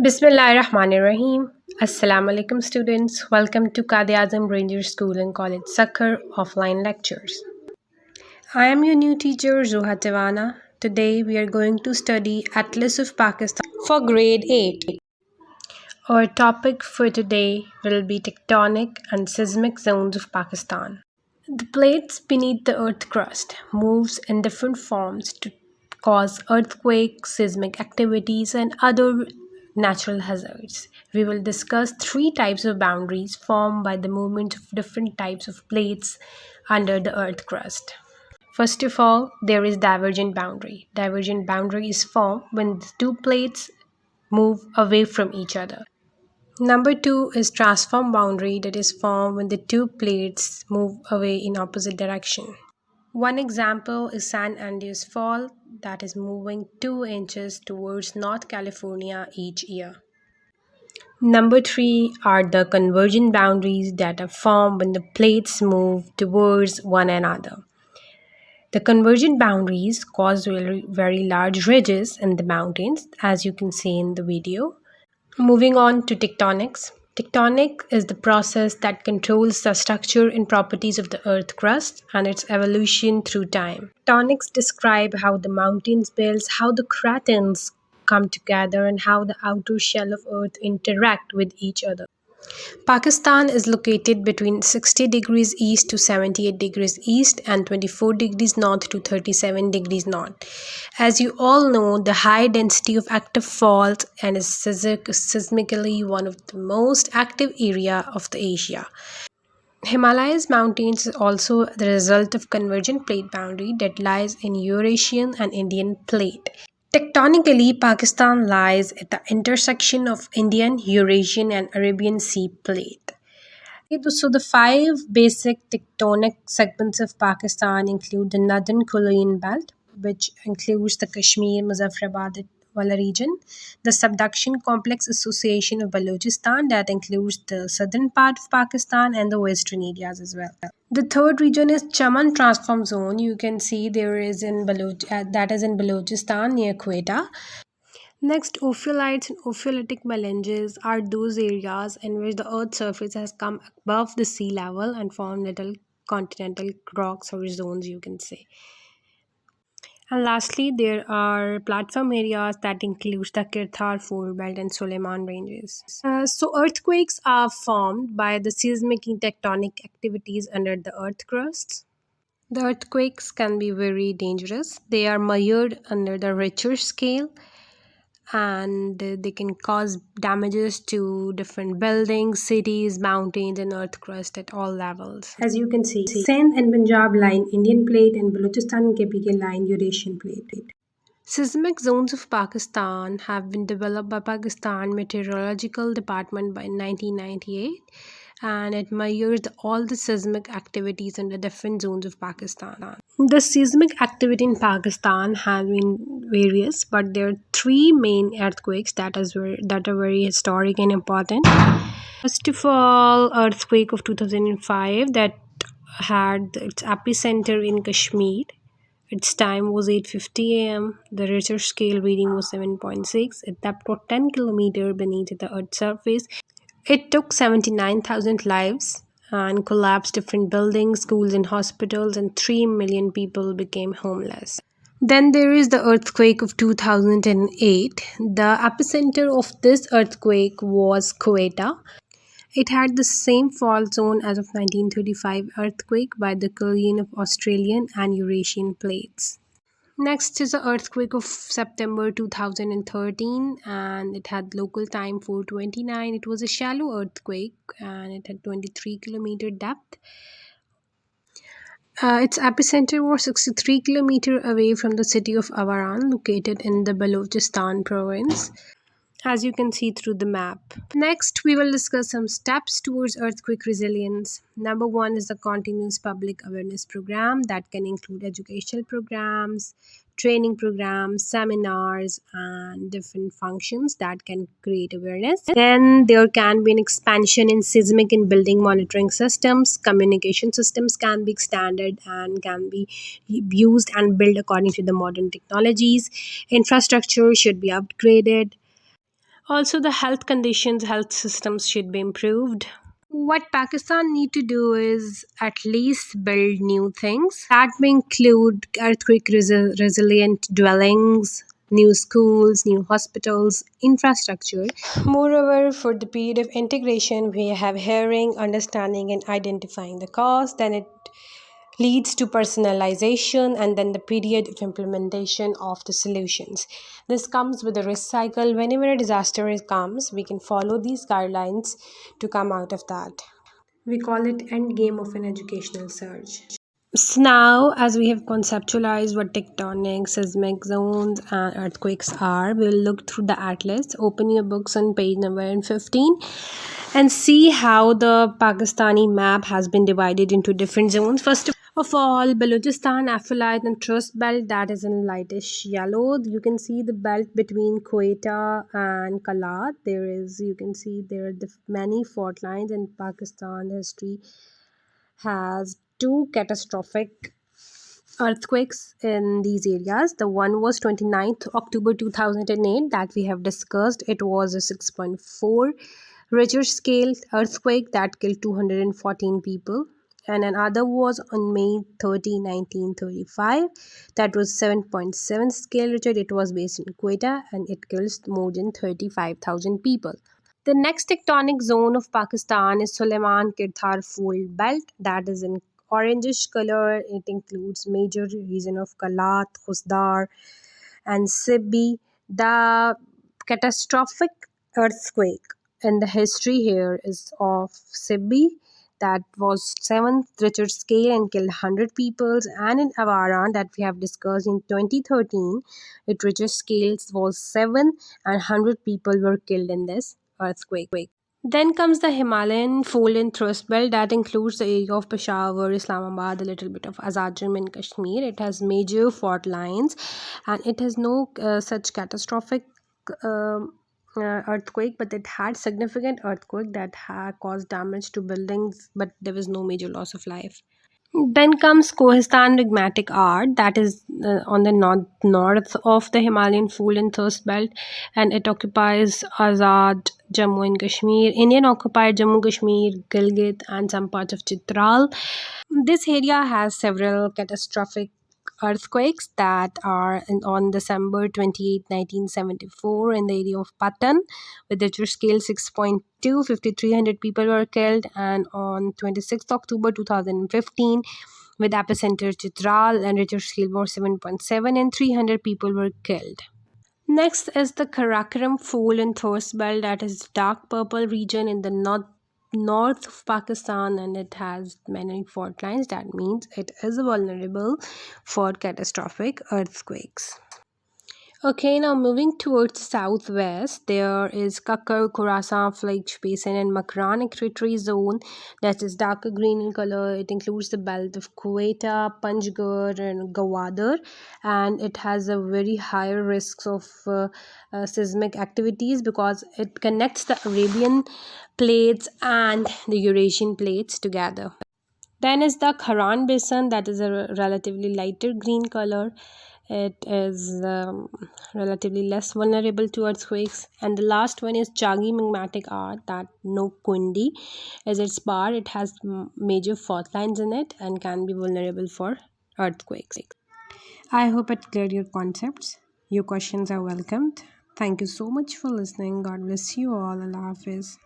Bismillahirrahmanirrahim. Assalamu alaikum students. Welcome to Qadi Azam Ranger School and College Sakhar offline lectures. I am your new teacher Zuha Tewana. Today we are going to study Atlas of Pakistan for grade 8. Our topic for today will be tectonic and seismic zones of Pakistan. The plates beneath the earth crust moves in different forms to cause earthquakes, seismic activities and other natural hazards. We will discuss three types of boundaries formed by the movement of different types of plates under the earth crust. First of all, there is divergent boundary. Divergent boundary is formed when the two plates move away from each other. Number two is transform boundary that is formed when the two plates move away in opposite direction. One example is San Andreas Fault that is moving 2 inches towards North California each year. Number three are the convergent boundaries that are formed when the plates move towards one another. The convergent boundaries cause very large ridges in the mountains, as you can see in the video. Moving on to tectonics. Tectonic is the process that controls the structure and properties of the earth crust and its evolution through time. Tectonics describe how the mountains build, how the cratons come together, and how the outer shell of earth interact with each other. Pakistan is located between 60 degrees east to 78 degrees east and 24 degrees north to 37 degrees north. As you all know, the high density of active faults and is seismically one of the most active area of the Asia. Himalayas mountains is also the result of convergent plate boundary that lies in Eurasian and Indian plate. Tectonically, Pakistan lies at the intersection of Indian, Eurasian, and Arabian Sea plate. So the five basic tectonic segments of Pakistan include the Northern Korean Belt, which includes the Kashmir, Muzaffarabad, Wala region, the Subduction Complex Association of Balochistan that includes the southern part of Pakistan and the western areas as well. The third region is Chaman Transform Zone. You can see there is that is in Balochistan near Quetta. Next, ophiolites and ophiolitic melanges are those areas in which the Earth's surface has come above the sea level and formed little continental rocks or zones, you can say. And lastly, there are platform areas that include the Kirthar Fold Belt and Suleiman ranges. So earthquakes are formed by the seismic and tectonic activities under the earth crust. The earthquakes can be very dangerous. They are measured under the Richter scale and they can cause damages to different buildings, cities, mountains, and earth crust at all levels. As you can see, Sindh and Punjab line Indian plate and Balochistan and KPK line Eurasian plate. Seismic zones of Pakistan have been developed by Pakistan Meteorological Department by 1998 and it measures all the seismic activities in the different zones of Pakistan. The seismic activity in Pakistan has been various, but there are three main earthquakes that are very historic and important. First of all, earthquake of 2005 that had its epicenter in Kashmir. Its time was 8:50 a.m. The Richter scale reading was 7.6 at depth of 10 km beneath the Earth's surface. It took 79,000 lives and collapsed different buildings, schools, and hospitals, and 3 million people became homeless. Then there is the earthquake of 2008. The epicenter of this earthquake was Quetta. It had the same fault zone as of 1935 earthquake by the Korean of Australian and Eurasian plates. Next is the earthquake of September 2013 and it had local time 4:29. It was a shallow earthquake and it had 23-kilometer depth. Its epicenter was 63 kilometers away from the city of Avaran, located in the Balochistan province, as you can see through the map. Next, we will discuss some steps towards earthquake resilience. Number one is the continuous public awareness program that can include educational programs, training programs, seminars, and different functions that can create awareness. Then there can be an expansion in seismic and building monitoring systems. Communication systems can be extended and can be used and built according to the modern technologies. Infrastructure should be upgraded. Also, the health conditions, health systems should be improved. What Pakistan need to do is at least build new things. That may include earthquake resilient dwellings, new schools, new hospitals, infrastructure. Moreover, for the period of integration, we have hearing, understanding, and identifying the cause. Then it leads to personalization, and then the period of implementation of the solutions. This comes with a risk cycle. Whenever a disaster comes, we can follow these guidelines to come out of that. We call it end game of an educational surge. So now, as we have conceptualized what tectonic, seismic zones, and earthquakes are, we will look through the atlas. Open your books on page number 15 and see how the Pakistani map has been divided into different zones. First of all, Balochistan, Afilite, and Trust Belt, that is in lightish yellow. You can see the belt between Quetta and Kalat. You can see there are many fault lines in Pakistan history has two catastrophic earthquakes in these areas. The one was 29th October 2008 that we have discussed. It was a 6.4 Richter scale earthquake that killed 214 people. And another was on May 30, 1935. That was 7.7 scale Richter. It was based in Quetta and it kills more than 35,000 people. The next tectonic zone of Pakistan is Suleiman Kirthar Fold Belt, that is in orangish color. It includes major region of Kalat, Khusdar, and Sibbi. The catastrophic earthquake in the history here is of Sibbi, that was 7th Richter scale and killed 100 people, and in Avaran that we have discussed in 2013, its Richter scale was 7 and 100 people were killed in this earthquake. Then comes the Himalayan fold and thrust belt that includes the area of Peshawar, Islamabad, a little bit of Azad and Kashmir. It has major fault lines and it has no such catastrophic earthquake, but it had significant earthquake that caused damage to buildings, but there was no major loss of life. Then comes Kohistan Rigmatic Art, that is on the north of the Himalayan fold and thrust belt, and it occupies Azad, Jammu and Kashmir, Indian occupied Jammu Kashmir, Gilgit, and some parts of Chitral. This area has several catastrophic earthquakes that are on December 28, 1974 in the area of Patan with Richter scale 6.2, 5,300 people were killed, and on 26th October 2015 with epicenter Chitral and Richter scale was 7.7 and 300 people were killed. Next is the Karakoram Fold and Thrust Belt, that is dark purple region in the north of Pakistan, and it has many fault lines. That means it is vulnerable for catastrophic earthquakes. Okay, now moving towards the southwest, there is Kakar, Khorasan, Flake Basin, and Makran Equatorial Zone that is darker green in color. It includes the belt of Quetta, Panjgur, and Gawadar, and it has a very higher risks of seismic activities because it connects the Arabian plates and the Eurasian plates together. Then is the Kharan Basin, that is a relatively lighter green color. It is relatively less vulnerable to earthquakes. And the last one is Chagi Magmatic Art, that no Kundi is its bar. It has major fault lines in it and can be vulnerable for earthquakes. I hope it cleared your concepts. Your questions are welcomed. Thank you so much for listening. God bless you all. Allah Hafiz.